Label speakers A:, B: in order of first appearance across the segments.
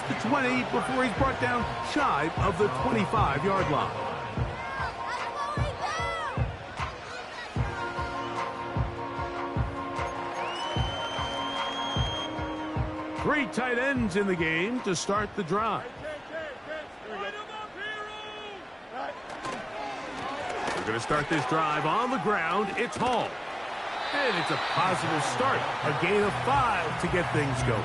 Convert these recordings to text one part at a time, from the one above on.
A: the 20 before he's brought down shy of the 25-yard line. Three tight ends in the game to start the drive. We're going to start this drive on the ground. It's Hall. And it's a positive start. A gain of 5 to get things going.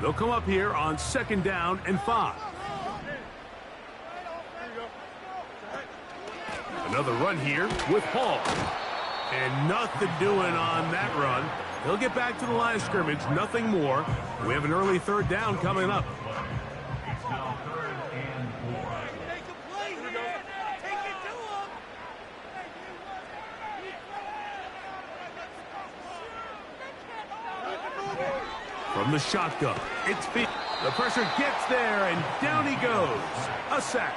A: They'll come up here on 2nd down and 5. Another run here with Hall. And nothing doing on that run. He'll get back to the line of scrimmage, nothing more. We have an early 3rd down coming up.
B: It's now 3rd and 4.
A: From the shotgun, it's Field. The pressure gets there, and down he goes. A sack.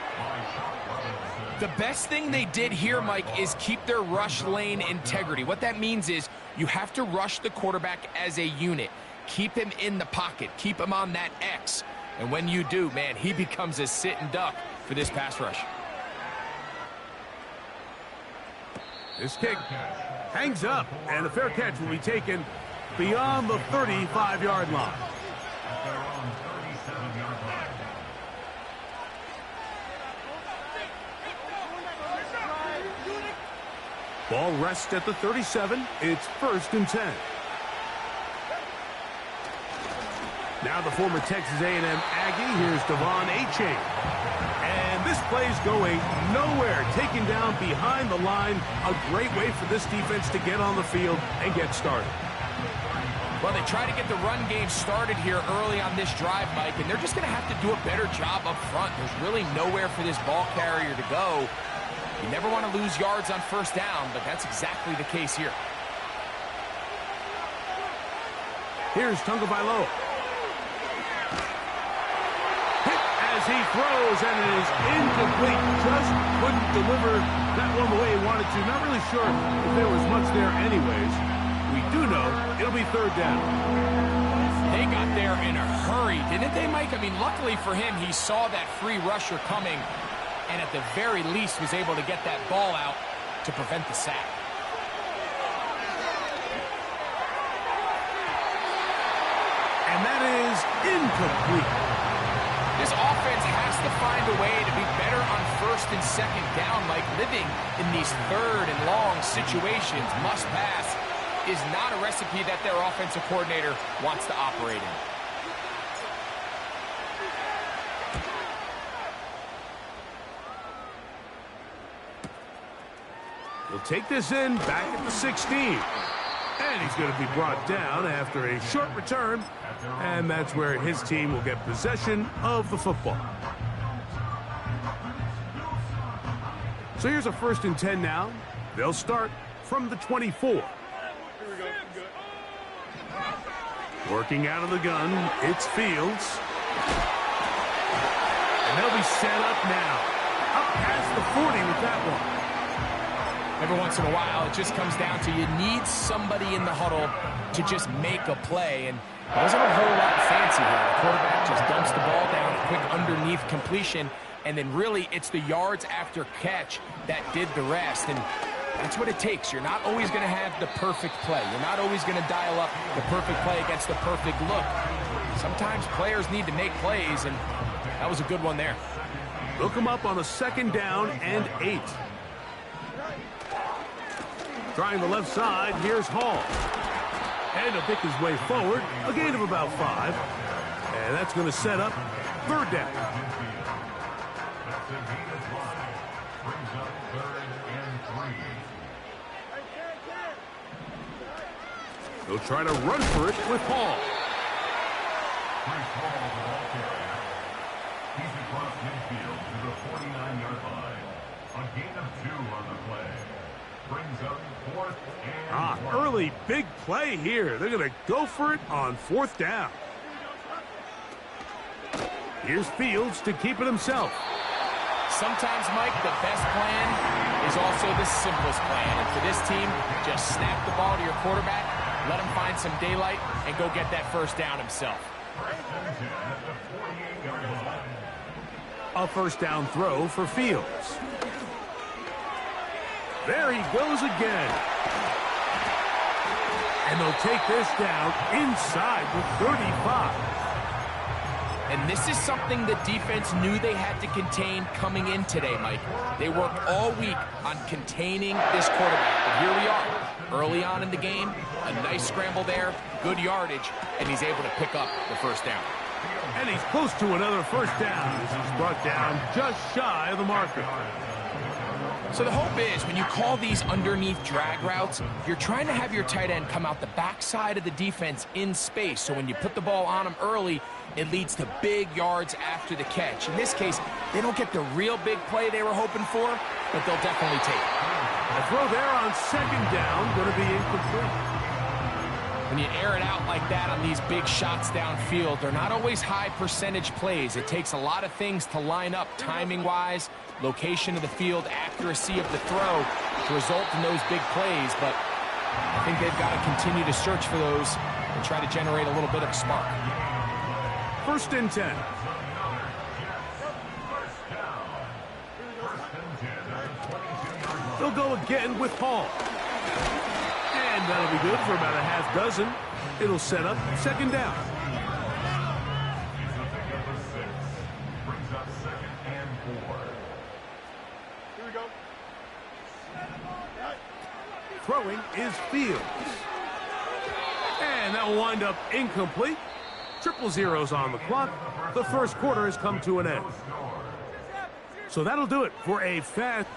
C: The best thing they did here, Mike, is keep their rush lane integrity. What that means is you have to rush the quarterback as a unit. Keep him in the pocket. Keep him on that X. And when you do, man, he becomes a sitting duck for this pass rush.
A: This kick hangs up, and a fair catch will be taken beyond the 35-yard line. Ball rests at the 37. It's 1st and 10. Now the former Texas A&M Aggie. Here's Devon Achane. And this play's going nowhere. Taken down behind the line. A great way for this defense to get on the field and get started.
C: Well, they try to get the run game started here early on this drive, Mike, and they're just going to have to do a better job up front. There's really nowhere for this ball carrier to go. You never want to lose yards on 1st down, but that's exactly the case here.
A: Here's Tagovailoa. Hit as he throws, and it is incomplete. Just couldn't deliver that one the way he wanted to. Not really sure if there was much there anyways. We do know it'll be 3rd down.
C: They got there in a hurry, didn't they, Mike? I mean, luckily for him, he saw that free rusher coming, and at the very least was able to get that ball out to prevent the sack.
A: And that is incomplete.
C: This offense has to find a way to be better on 1st and 2nd down, Mike. Living in these 3rd and long situations, must pass, is not a recipe that their offensive coordinator wants to operate in.
A: He'll take this in back at the 16. And he's going to be brought down after a short return. And that's where his team will get possession of the football. So here's a 1st and 10 now. They'll start from the 24. Working out of the gun, it's Fields. And they'll be set up now. Up past the 40 with that one.
C: Every once in a while, it just comes down to you need somebody in the huddle to just make a play. And it wasn't a whole lot fancy here. The quarterback just dumps the ball down, a quick underneath completion, and then really it's the yards after catch that did the rest. And that's what it takes. You're not always going to have the perfect play. You're not always going to dial up the perfect play against the perfect look. Sometimes players need to make plays, and that was a good one there.
A: Look him up on a 2nd down and 8. Trying the left side, here's Hall. And he'll pick his way forward, a gain of about 5. And that's going to set up 3rd down. They'll try to run for it with Hall.
B: He's across midfield to the 49-yard line. A gain of 2 on the play. Brings up 4th and 1.
A: Early big play here. They're going to go for it on 4th down. Here's Fields to keep it himself.
C: Sometimes, Mike, the best plan is also the simplest plan. And for this team, just snap the ball to your quarterback, let him find some daylight, and go get that first down himself.
A: A first down throw for Fields. There he goes again. And they'll take this down inside the 35.
C: And this is something the defense knew they had to contain coming in today, Mike. They worked all week on containing this quarterback. But here we are, early on in the game, a nice scramble there, good yardage, and he's able to pick up the first down.
A: And he's close to another first down as he's brought down just shy of the marker.
C: So the hope is when you call these underneath drag routes, you're trying to have your tight end come out the backside of the defense in space. So when you put the ball on him early, it leads to big yards after the catch. In this case, they don't get the real big play they were hoping for, but they'll definitely take it.
A: A throw there on second down, going to be incomplete.
C: When you air it out like that on these big shots downfield, they're not always high percentage plays. It takes a lot of things to line up timing-wise, location of the field, accuracy of the throw to result in those big plays. But I think they've got to continue to search for those and try to generate a little bit of a spark.
A: First and 10. They'll go again with Hall. And that'll be good for about a half dozen. It'll set up second down.
D: Here we go.
A: Throwing is Fields. And that will wind up incomplete. Triple zeros on the clock. The first quarter has come to an end. So that'll do it for a fast...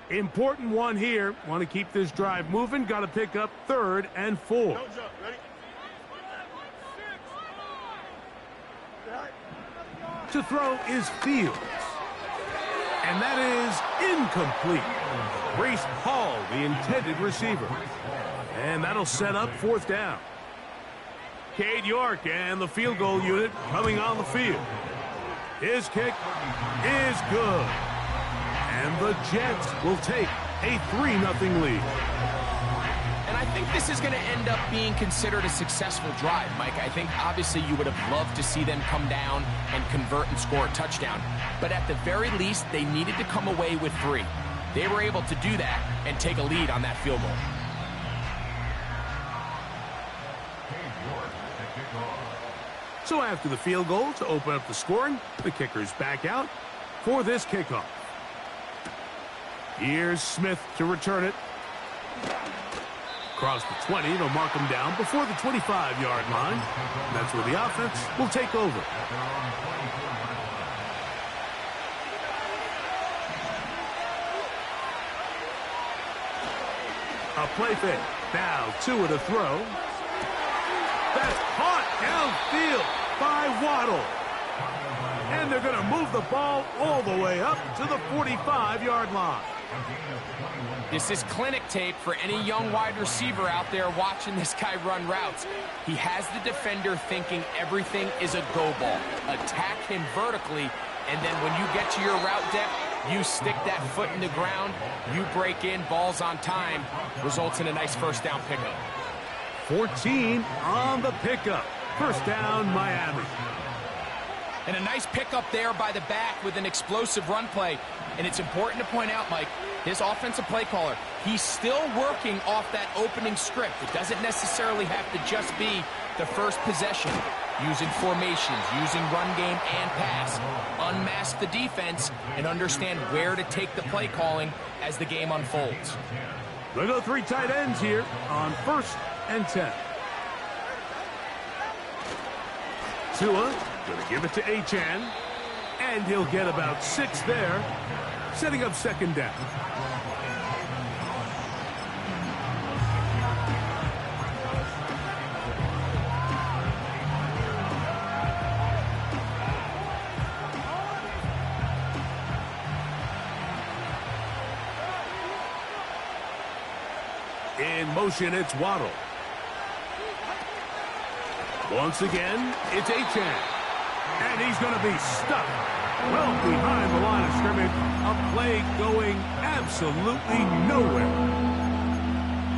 A: Important one here. Want to keep this drive moving. Got to pick up 3rd and 4.
D: Don't jump. Ready?
A: To throw is Fields. And that is incomplete. Brace Hall, the intended receiver. And that'll set up 4th down. Cade York and the field goal unit coming on the field. His kick is good. And the Jets will take a 3-0 lead.
C: And I think this is going to end up being considered a successful drive, Mike. I think obviously you would have loved to see them come down and convert and score a touchdown. But at the very least, they needed to come away with 3. They were able to do that and take a lead on that field goal.
A: So after the field goal to open up the scoring, the kicker's back out for this kickoff. Here's Smith to return it. Across the 20, they'll mark him down before the 25-yard line. That's where the offense will take over. A play fake. Now Tua to throw. That's caught downfield by Waddle. And they're going to move the ball all the way up to the 45-yard line.
C: This is clinic tape for any young wide receiver out there watching this guy run routes. He has the defender thinking everything is a go ball. Attack him vertically, and then when you get to your route depth, you stick that foot in the ground, you break in, balls on time, results in a nice first down pickup.
A: 14 on the pickup. First down, Miami.
C: And a nice pickup there by the back with an explosive run play. And it's important to point out, Mike, his offensive play caller, he's still working off that opening script. It doesn't necessarily have to just be the first possession. Using formations, using run game and pass. Unmask the defense and understand where to take the play calling as the game unfolds.
A: They go 3 tight ends here on 1st and 10. Tua going to give it to Achane, and he'll get about 6 there, setting up second down. In motion, it's Waddle. Once again, it's Achane. And he's going to be stuck well behind the line of scrimmage. A play going absolutely nowhere.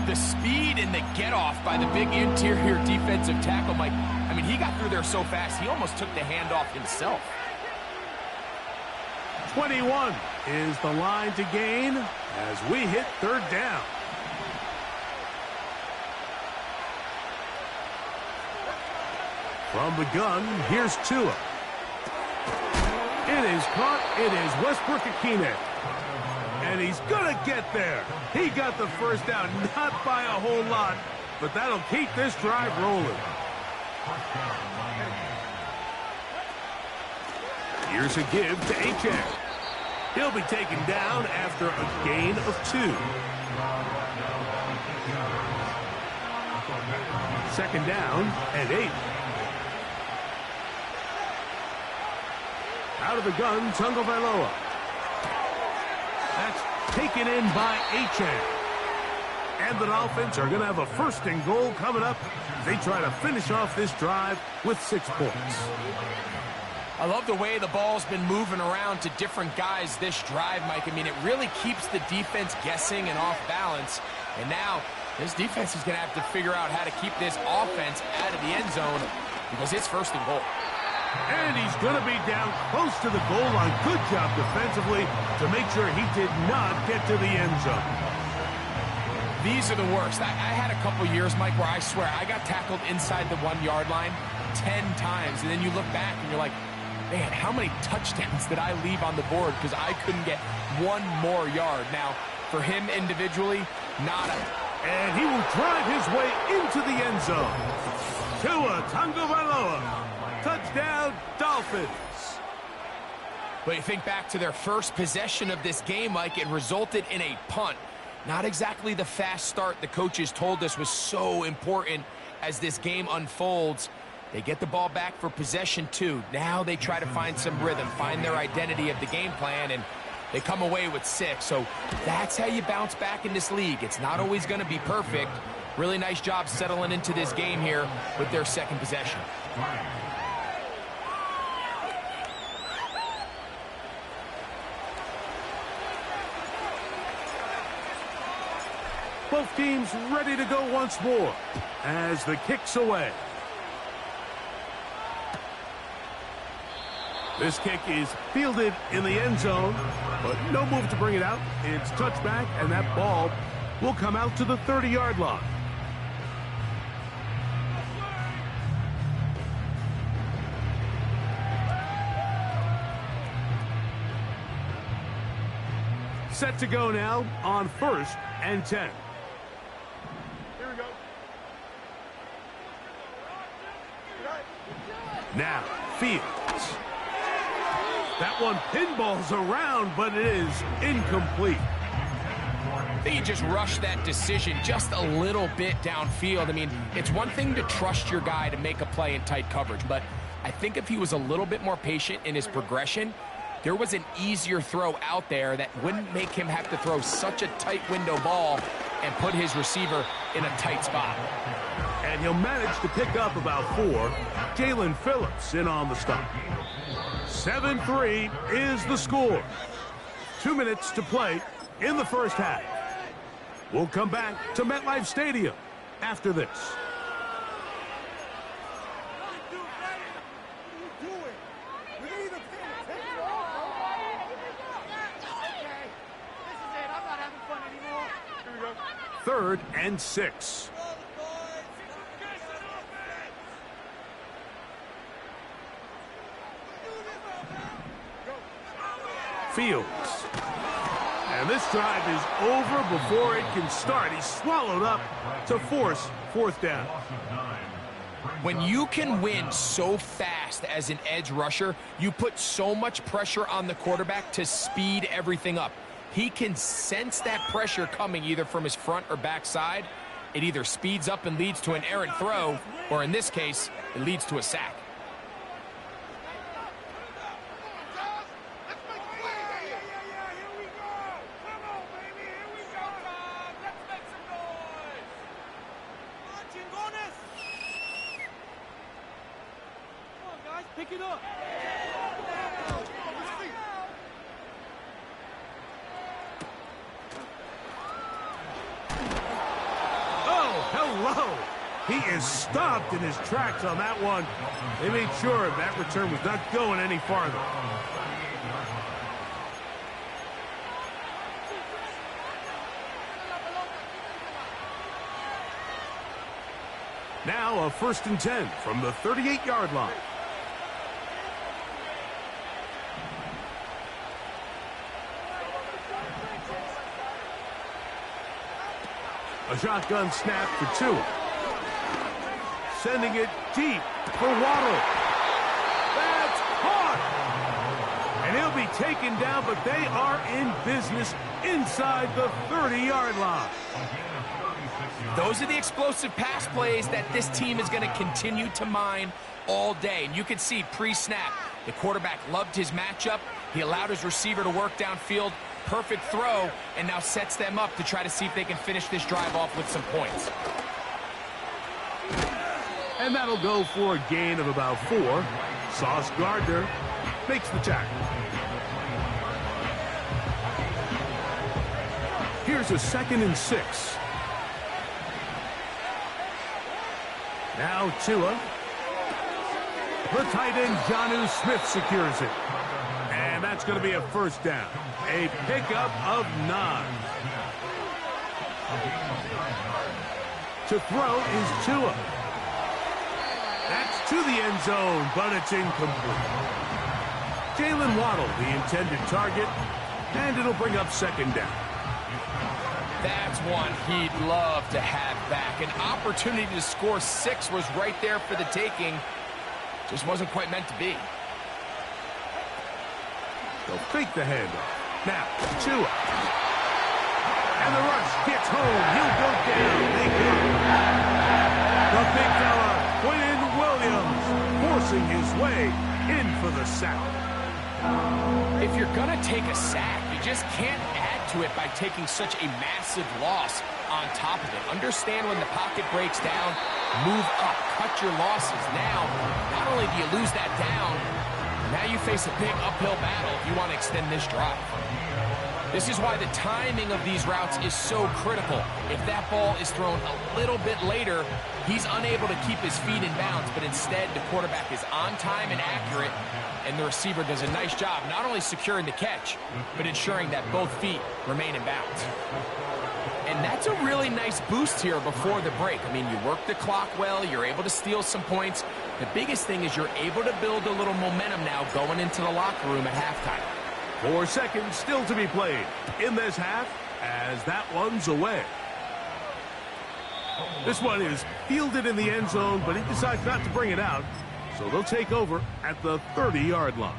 C: The speed and the get-off by the big interior defensive tackle, Mike. I mean, he got through there so fast, he almost took the handoff himself.
A: 21 is the line to gain as we hit third down. From the gun, here's Tua. It is caught. It is Westbrook-Ikhine. And he's going to get there. He got the first down, not by a whole lot, but that'll keep this drive rolling. Here's a give to Achane. He'll be taken down after a gain of 2. Second down and 8. Out of the gun, Tagovailoa. That's taken in by Achane. And the Dolphins are going to have a first and goal coming up as they try to finish off this drive with 6 points.
C: I love the way the ball's been moving around to different guys this drive, Mike. I mean, it really keeps the defense guessing and off balance. And now this defense is going to have to figure out how to keep this offense out of the end zone because it's first and goal.
A: And he's going to be down close to the goal line. Good job defensively to make sure he did not get to the end zone.
C: These are the worst. I had a couple years, Mike, where I swear I got tackled inside the 1-yard line 10 times. And then you look back and you're like, man, how many touchdowns did I leave on the board because I couldn't get one more yard? Now, for him individually, not a...
A: And he will drive his way into the end zone. Tua Tagovailoa. Touchdown, Dolphins.
C: But you think back to their first possession of this game, Mike, it resulted in a punt. Not exactly the fast start the coaches told us was so important as this game unfolds. They get the ball back for possession 2. Now they try to find some rhythm, find their identity of the game plan, and they come away with 6. So that's how you bounce back in this league. It's not always going to be perfect. Really nice job settling into this game here with their second possession.
A: Both teams ready to go once more as the kick's away. This kick is fielded in the end zone, but no move to bring it out. It's touchback, and that ball will come out to the 30-yard line. Set to go now on 1st and 10.
D: Here we go.
A: Now, Fields. That one pinballs around, but it is incomplete.
C: I think he just rushed that decision just a little bit downfield. I mean, it's one thing to trust your guy to make a play in tight coverage, but I think if he was a little bit more patient in his progression, there was an easier throw out there that wouldn't make him have to throw such a tight window ball and put his receiver in a tight spot.
A: And he'll manage to pick up about 4. Jalen Phillips in on the stop. 7-3 is the score. 2 minutes to play in the first half. We'll come back to MetLife Stadium after this. Third and 6. Fields. And this drive is over before it can start. He's swallowed up to force 4th down.
C: When you can win so fast as an edge rusher, you put so much pressure on the quarterback to speed everything up. He can sense that pressure coming either from his front or back side. It either speeds up and leads to an errant throw, or in this case, it leads to a sack.
D: Pick it up.
A: Oh, hello. He is stopped in his tracks on that one. They made sure that return was not going any farther. Now a 1st and 10 from the 38-yard line. A shotgun snap for Tua. Sending it deep for Waddle. That's caught. And he'll be taken down, but they are in business inside the 30-yard line.
C: Those are the explosive pass plays that this team is going to continue to mine all day. And you can see pre-snap, the quarterback loved his matchup. He allowed his receiver to work downfield. Perfect throw, and now sets them up to try to see if they can finish this drive off with some points.
A: And that'll go for a gain of about 4. Sauce Gardner makes the tackle. Here's a 2nd and 6. Now Tua. The tight end, Jonnu Smith, secures it. And that's going to be a 1st down. A pickup of 9. To throw is Tua. That's to the end zone, but it's incomplete. Jalen Waddle, the intended target, and it'll bring up 2nd down.
C: That's one he'd love to have back. An opportunity to score 6 was right there for the taking. Just wasn't quite meant to be.
A: They'll fake the handoff. Now, Tua. And the rush gets home. He'll go down. They got him. The big fella, Quinn Williams, forcing his way in for the sack.
C: If you're going to take a sack, you just can't add to it by taking such a massive loss on top of it. Understand when the pocket breaks down, move up, cut your losses. Now, not only do you lose that down, now you face a big uphill battle if you want to extend this drive. This is why the timing of these routes is so critical. If that ball is thrown a little bit later, he's unable to keep his feet in bounds, but instead the quarterback is on time and accurate, and the receiver does a nice job not only securing the catch, but ensuring that both feet remain in bounds. And that's a really nice boost here before the break. I mean, you work the clock well, you're able to steal some points. The biggest thing is you're able to build a little momentum now going into the locker room at halftime.
A: 4 seconds still to be played in this half as that one's away. This one is fielded in the end zone, but he decides not to bring it out, so they'll take over at the 30-yard line.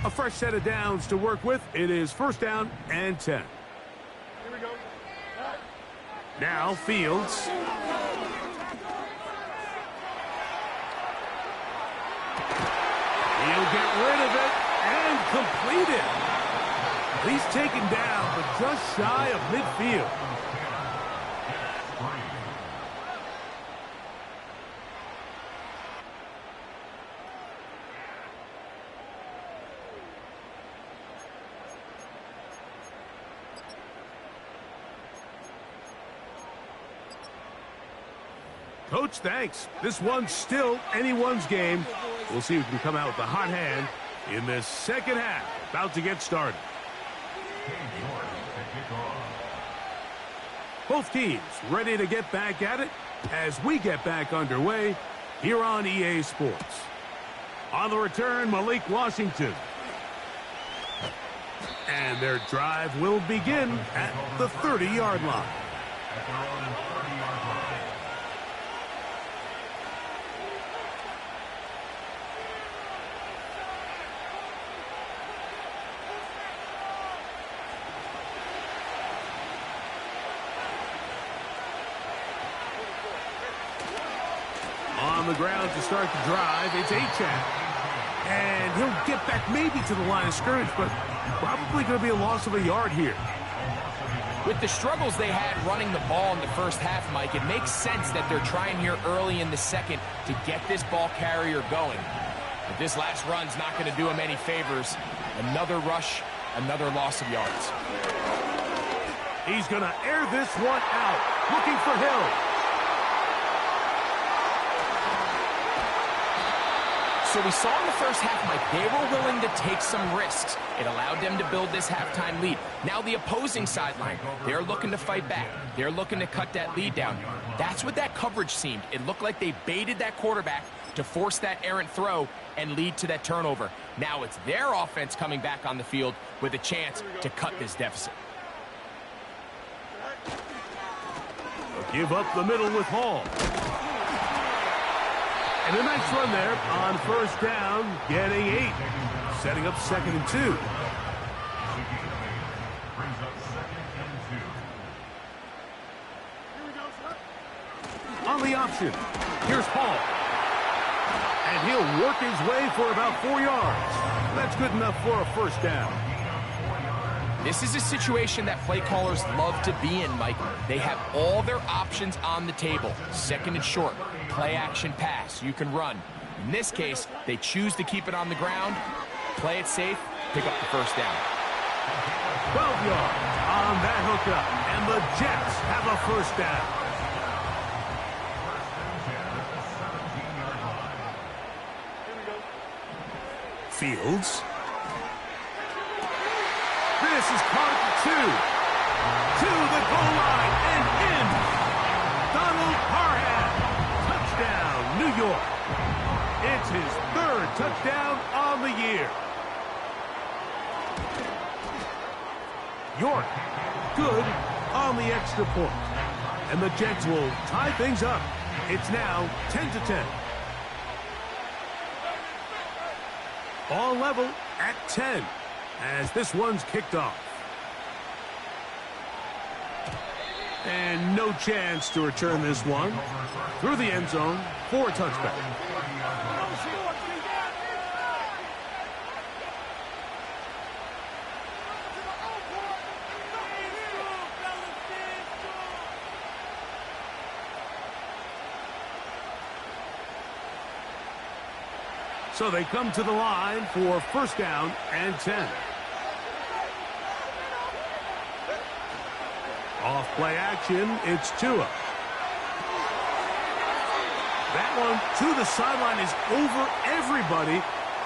A: A fresh set of downs to work with. It is 1st down and 10.
D: Here we go.
A: Now Fields. He'll get rid of it and complete it. He's taken down, but just shy of midfield. Coach, thanks. This one's still anyone's game. We'll see who can come out with the hot hand in this second half. About to get started. Both teams ready to get back at it as we get back underway here on EA Sports. On the return, Malik Washington. And their drive will begin at the 30-yard line. On the ground to start the drive, it's Achane. And he'll get back maybe to the line of scrimmage, but probably going to be a loss of a yard here.
C: With the struggles they had running the ball in the first half, Mike, it makes sense that they're trying here early in the second to get this ball carrier going. But this last run's not going to do him any favors. Another rush, another loss of yards.
A: He's going to air this one out, looking for Hill.
C: So we saw in the first half, Mike, they were willing to take some risks. It allowed them to build this halftime lead. Now the opposing sideline, they're looking to fight back. They're looking to cut that lead down. That's what that coverage seemed. It looked like they baited that quarterback to force that errant throw and lead to that turnover. Now it's their offense coming back on the field with a chance to cut this deficit.
A: They'll give up the middle with Hall. And a nice run there on first down, getting 8. Setting up 2nd and 2. On the option, here's Hall. And he'll work his way for about 4 yards. That's good enough for a first down.
C: This is a situation that play callers love to be in, Mike. They have all their options on the table. 2nd and short, play action pass, you can run. In this case, they choose to keep it on the ground, play it safe, pick up the first down.
A: 12 yards on that hookup, and the Jets have a first down. Fields. This is caught at the 2. To the goal line and in. Donald Parham. Touchdown, New York. It's his 3rd touchdown on the year. York, good on the extra point. And the Jets will tie things up. It's now 10-10. All level at 10 as this one's kicked off. And no chance to return this one through the end zone for a touchback. So they come to the line for first down and 10. Off play action, it's Tua. That one to the sideline is over everybody,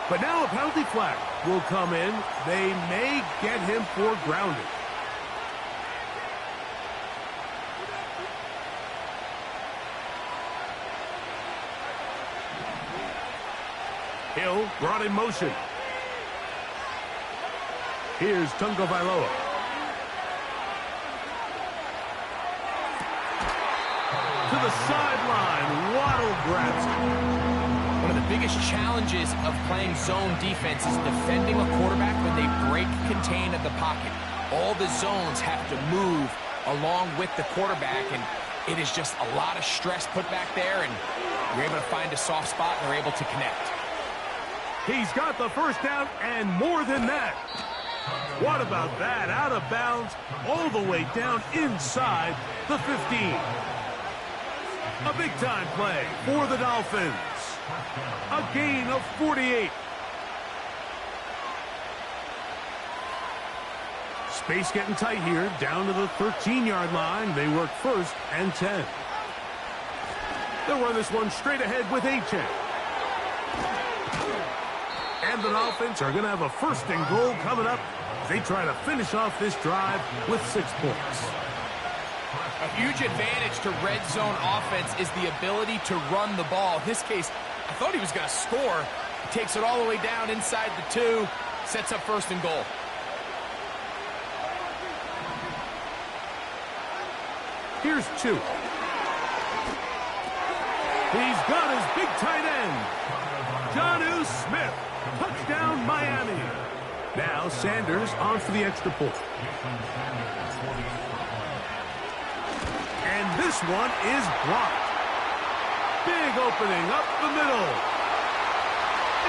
A: but now a penalty flag will come in. They may get him for grounding. Hill brought in motion. Here's Tungo Vailoa. To the sideline, Waddle grabs it.
C: One of the biggest challenges of playing zone defense is defending a quarterback when they break contain of the pocket. All the zones have to move along with the quarterback, and it is just a lot of stress put back there, and you're able to find a soft spot, and they're able to connect.
A: He's got the first down and more than that. What about that? Out of bounds all the way down inside the 15. A big-time play for the Dolphins. A gain of 48. Space getting tight here, down to the 13-yard line. They work 1st and 10. They'll run this one straight ahead with Achane. And the Dolphins are going to have a 1st and goal coming up as they try to finish off this drive with 6 points.
C: A huge advantage to red zone offense is the ability to run the ball. In this case, I thought he was going to score. He takes it all the way down inside the 2, sets up 1st and goal.
A: Here's 2. He's got his big tight end, Jonnu Smith. Touchdown, Miami. Now Sanders on for the extra point. And this one is blocked. Big opening up the middle.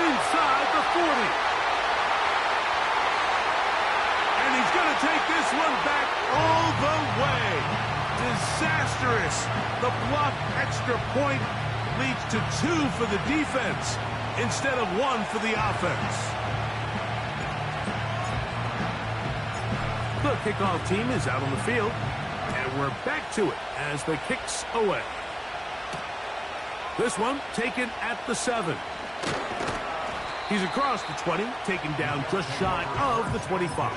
A: Inside the 40. And he's going to take this one back all the way. Disastrous. The blocked extra point leads to 2 for the defense instead of 1 for the offense. The kickoff team is out on the field, and we're back to it as the kick's away. This one taken at the 7. He's across the 20, taken down just shy of the 25.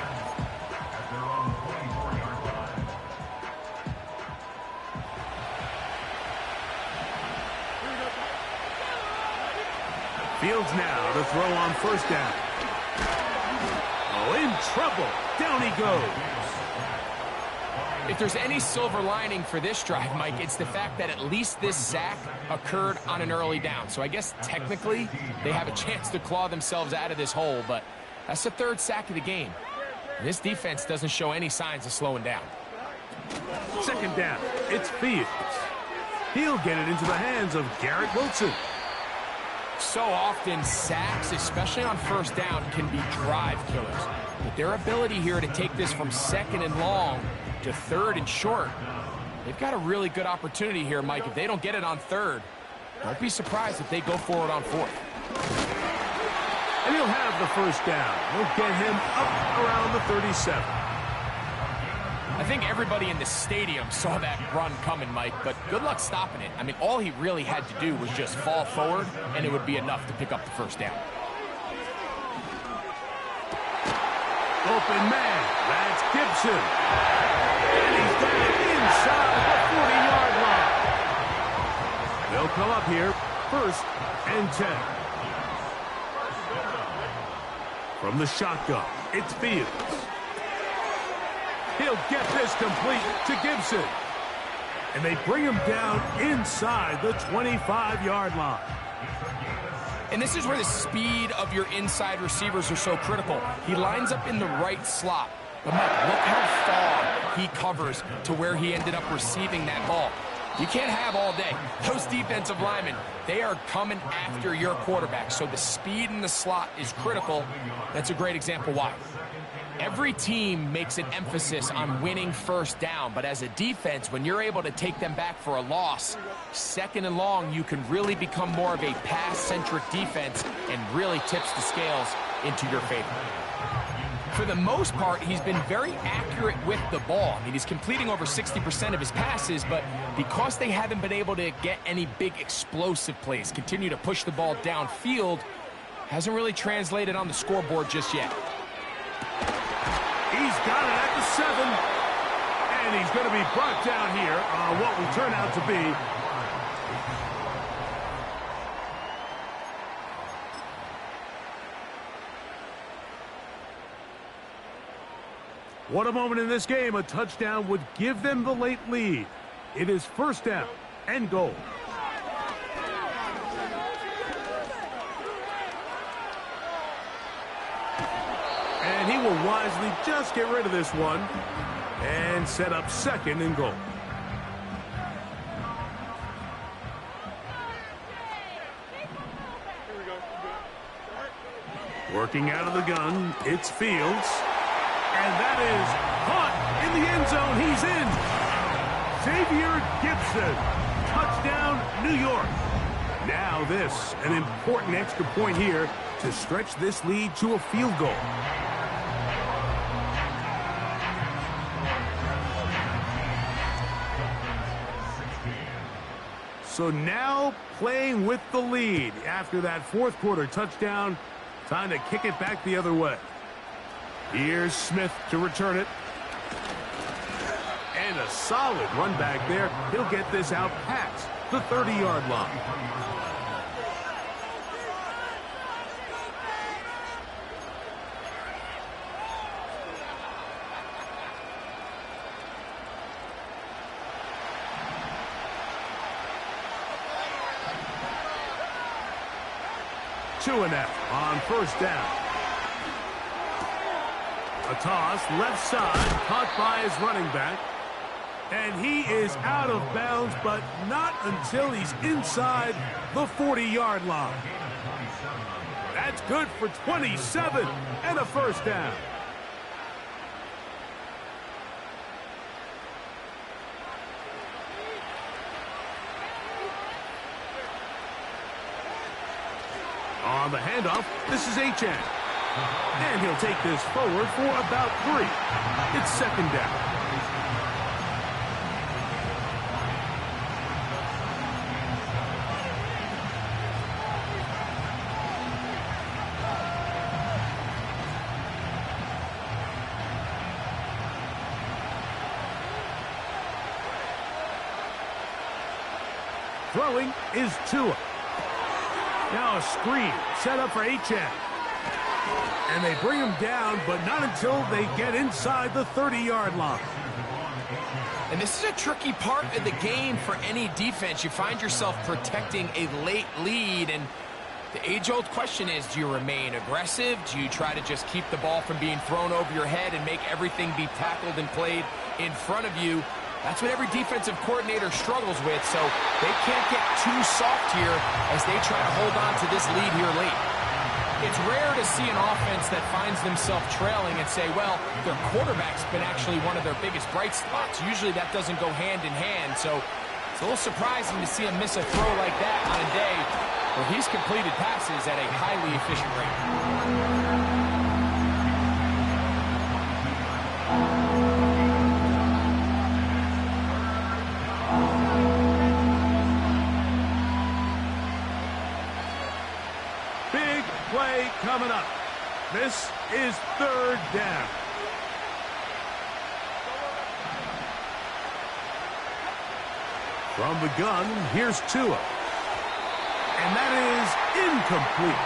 A: Fields now to throw on first down. Oh, in trouble. Down he goes.
C: If there's any silver lining for this drive, Mike, it's the fact that at least this sack occurred on an early down. So I guess technically they have a chance to claw themselves out of this hole, but that's the 3rd sack of the game. This defense doesn't show any signs of slowing down.
A: Second down. It's Fields. He'll get it into the hands of Garrett Wilson.
C: So often sacks, especially on first down, can be drive killers. But their ability here to take this from 2nd and long to 3rd and short, they've got a really good opportunity here, Mike. If they don't get it on 3rd, don't be surprised if they go for it on 4th.
A: And he'll have the first down. He'll get him up around the 37.
C: I think everybody in the stadium saw that run coming, Mike, but good luck stopping it. I mean, all he really had to do was just fall forward, and it would be enough to pick up the first down.
A: Open man. That's Gibson. And he's got it inside the 40-yard line. They'll come up here, 1st and 10. From the shotgun, it's Fields. He'll get this complete to Gibson. And they bring him down inside the 25-yard line.
C: And this is where the speed of your inside receivers are so critical. He lines up in the right slot. But, Mike, look how far he covers to where he ended up receiving that ball. You can't have all day. Those defensive linemen, they are coming after your quarterback. So the speed in the slot is critical. That's a great example why. Every team makes an emphasis on winning first down, but as a defense, when you're able to take them back for a loss, 2nd and long, you can really become more of a pass-centric defense and really tips the scales into your favor. For the most part, he's been very accurate with the ball. I mean, he's completing over 60% of his passes, but because they haven't been able to get any big explosive plays, continue to push the ball downfield, hasn't really translated on the scoreboard just yet.
A: He's got it at the 7. And he's going to be brought down here on what will turn out to be what a moment in this game. A touchdown would give them the late lead. It is 1st down and goal. And he will wisely just get rid of this one and set up 2nd and goal. Working out of the gun, it's Fields. And that is caught in the end zone. He's in. Xavier Gibson. Touchdown, New York. Now this, an important extra point here to stretch this lead to a field goal. So now playing with the lead after that 4th quarter touchdown. Time to kick it back the other way. Here's Smith to return it. And a solid run back there. He'll get this out past the 30-yard line. Two and out on 1st down. A toss, left side, caught by his running back. And he is out of bounds, but not until he's inside the 40-yard line. That's good for 27 and a 1st down. On the handoff, this is Achane. And he'll take this forward for about 3. It's second down. Throwing is Tua. Now a screen set up for Achane. And they bring him down, but not until they get inside the 30-yard line.
C: And this is a tricky part of the game for any defense. You find yourself protecting a late lead, and the age-old question is, do you remain aggressive? Do you try to just keep the ball from being thrown over your head and make everything be tackled and played in front of you? That's what every defensive coordinator struggles with, so they can't get too soft here as they try to hold on to this lead here late. It's rare to see an offense that finds themselves trailing and say, well, their quarterback's been actually one of their biggest bright spots. Usually that doesn't go hand in hand, so it's a little surprising to see him miss a throw like that on a day where he's completed passes at a highly efficient rate.
A: Play coming up. This is third down. From the gun, here's Tua. And that is incomplete.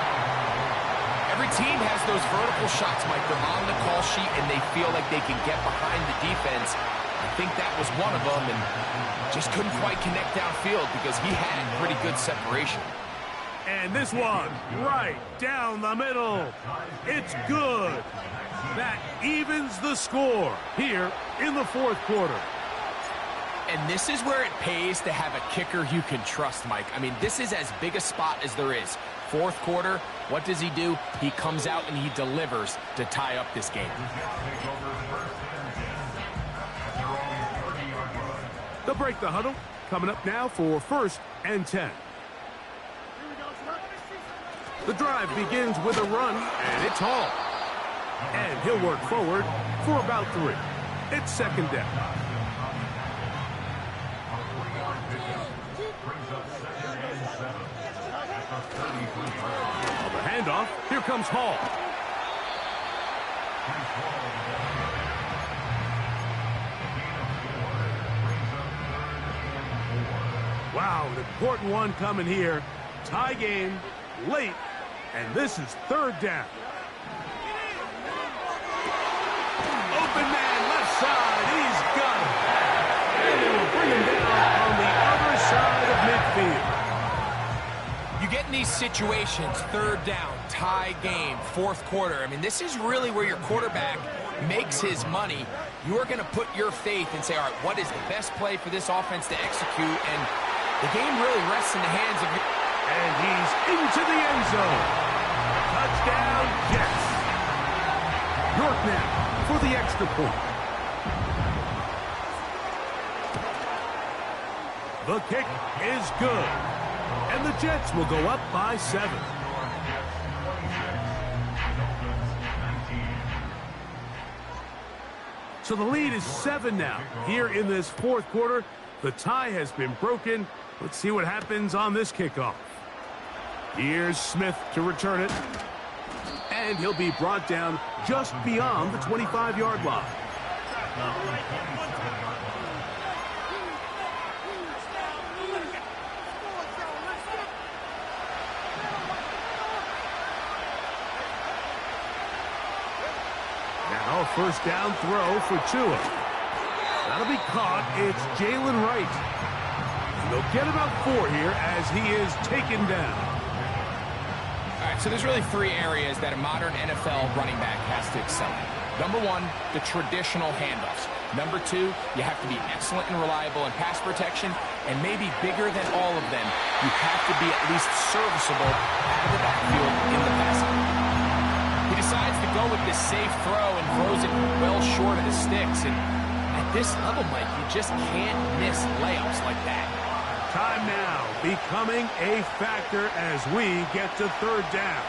C: Every team has those vertical shots, Mike. They're on the call sheet, and they feel like they can get behind the defense. I think that was one of them, and just couldn't quite connect downfield because he had pretty good separation.
A: And this one, right down the middle. It's good. That evens the score here in the fourth quarter.
C: And this is where it pays to have a kicker you can trust, Mike. I mean, this is as big a spot as there is. Fourth quarter, what does he do? He comes out and he delivers to tie up this game.
A: They'll break the huddle. Coming up now for 1st and 10. The drive begins with a run, and it's Hall. And he'll work forward for about 3. It's second down. On the handoff, here comes Hall. Wow, an important one coming here. Tie game, late. And this is third down. Open man, left side. He's got it. And they will bring him down on the other side of midfield.
C: You get in these situations, third down, tie game, fourth quarter. I mean, this is really where your quarterback makes his money. You are going to put your faith and say, all right, what is the best play for this offense to execute? And the game really rests in the hands of your...
A: And he's into the end zone. Touchdown, Jets. York now for the extra point. The kick is good. And the Jets will go up by 7. So the lead is 7 now. Here in this fourth quarter, the tie has been broken. Let's see what happens on this kickoff. Here's Smith to return it. And he'll be brought down just beyond the 25-yard line. Now, first down throw for Tua. That'll be caught. It's Jalen Wright. And they'll get about 4 here as he is taken down.
C: All right, so there's really 3 areas that a modern NFL running back has to excel in. Number 1, the traditional handoffs. Number 2, you have to be excellent and reliable in pass protection. And maybe bigger than all of them, you have to be at least serviceable out of the backfield in the passing. He decides to go with this safe throw and throws it well short of the sticks. And at this level, Mike, you just can't miss layups like that.
A: Time now becoming a factor as we get to third down.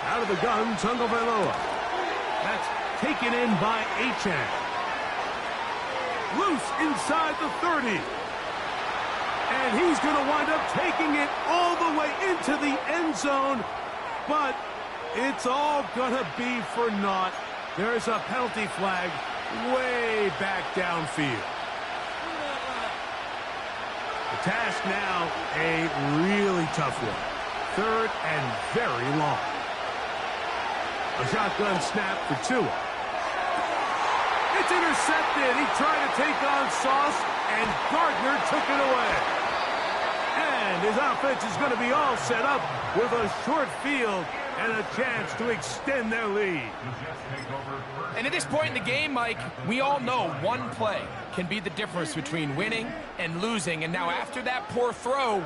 A: Out of the gun, Tagovailoa. That's taken in by Achane. Loose inside the 30. And he's going to wind up taking it all the way into the end zone. But it's all going to be for naught. There's a penalty flag way back downfield. The task now, a really tough one. Third and very long. A shotgun snap for Tua. It's intercepted. He tried to take on Sauce, and Gardner took it away. And his offense is going to be all set up with a short field and a chance to extend their lead.
C: And at this point in the game, Mike, we all know one play can be the difference between winning and losing. And now after that poor throw,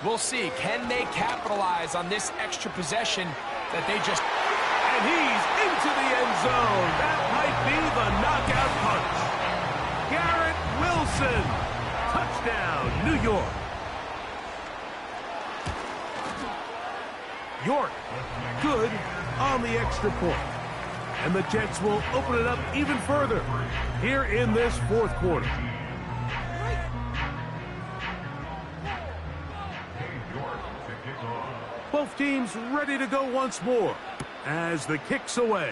C: we'll see. Can they capitalize on this extra possession that they just...
A: And he's into the end zone. That might be the knockout punch. Garrett Wilson. Touchdown, New York. York, good on the extra point. And the Jets will open it up even further here in this fourth quarter. Both teams ready to go once more as the kick's away.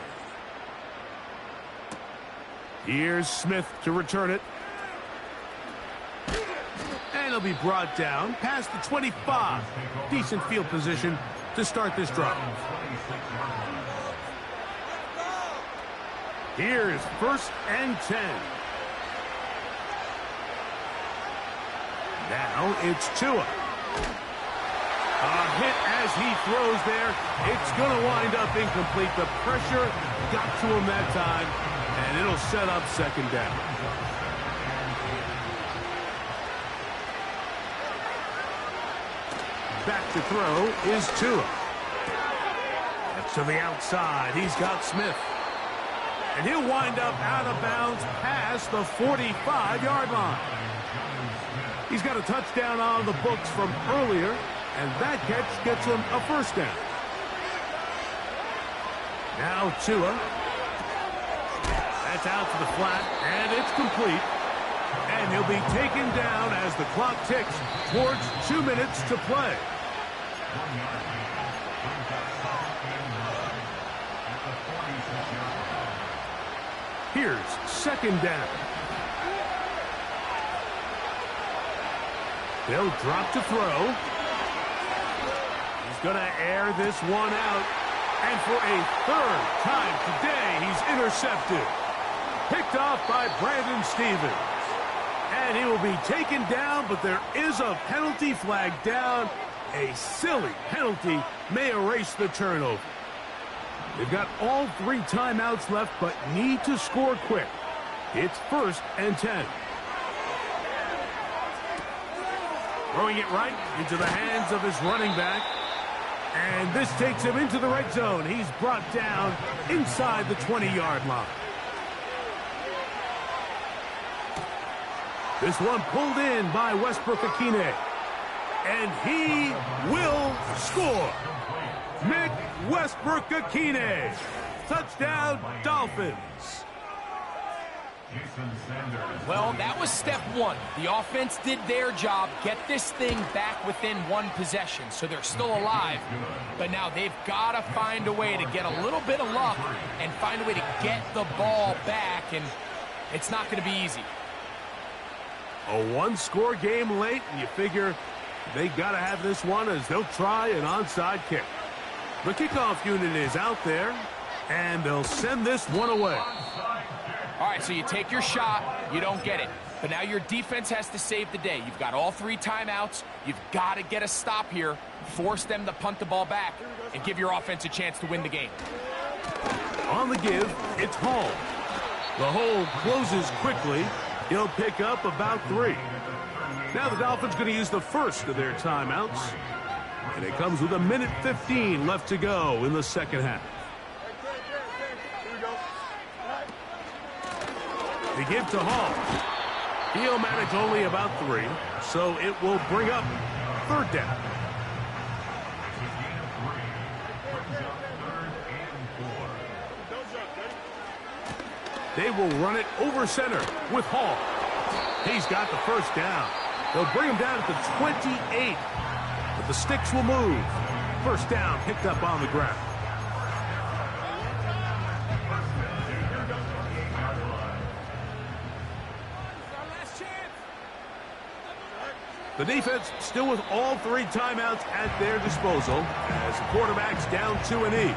A: Here's Smith to return it. And he'll be brought down past the 25. Decent field position to start this drive. Here's 1st and 10. Now it's Tua. A hit as he throws there. It's going to wind up incomplete. The pressure got to him that time, and it'll set up second down. Back to throw is Tua. That's to the outside. He's got Smith. And he'll wind up out of bounds past the 45-yard line. He's got a touchdown on the books from earlier, and that catch gets him a first down. Now Tua. That's out to the flat, and it's complete. And he'll be taken down as the clock ticks towards 2 minutes to play. Here's second down. They'll drop to throw. He's going to air this one out. And for a third time today, he's intercepted. Picked off by Brandon Stevens. And he will be taken down, but there is a penalty flag down. A silly penalty may erase the turnover. They've got all 3 timeouts left, but need to score quick. It's 1st and 10. Throwing it right into the hands of his running back. And this takes him into the red zone. He's brought down inside the 20-yard line. This one pulled in by Westbrook-Akine. And he will score. Nick Westbrook-Akine. Touchdown, Dolphins.
C: Well, that was step 1. The offense did their job, get this thing back within 1 possession, so they're still alive. But now they've got to find a way to get a little bit of luck and find a way to get the ball back, and it's not going to be easy.
A: A 1-score game late, and you figure they got to have this one as they'll try an onside kick. The kickoff unit is out there, and they'll send this one away.
C: All right, so you take your shot, you don't get it. But now your defense has to save the day. You've got all 3 timeouts. You've got to get a stop here, force them to punt the ball back, and give your offense a chance to win the game.
A: On the give, it's Hall. The hold closes quickly. He'll pick up about 3. Now the Dolphins going to use the first of their timeouts. And it comes with 1:15 left to go in the second half. They give to Hall. He'll manage only about 3, so it will bring up 3rd down. They will run it over center with Hall. He's got the 1st down. They'll bring him down at the 28, but the sticks will move. 1st down picked up on the ground. The defense still with all 3 timeouts at their disposal as the quarterback's down 2 and E.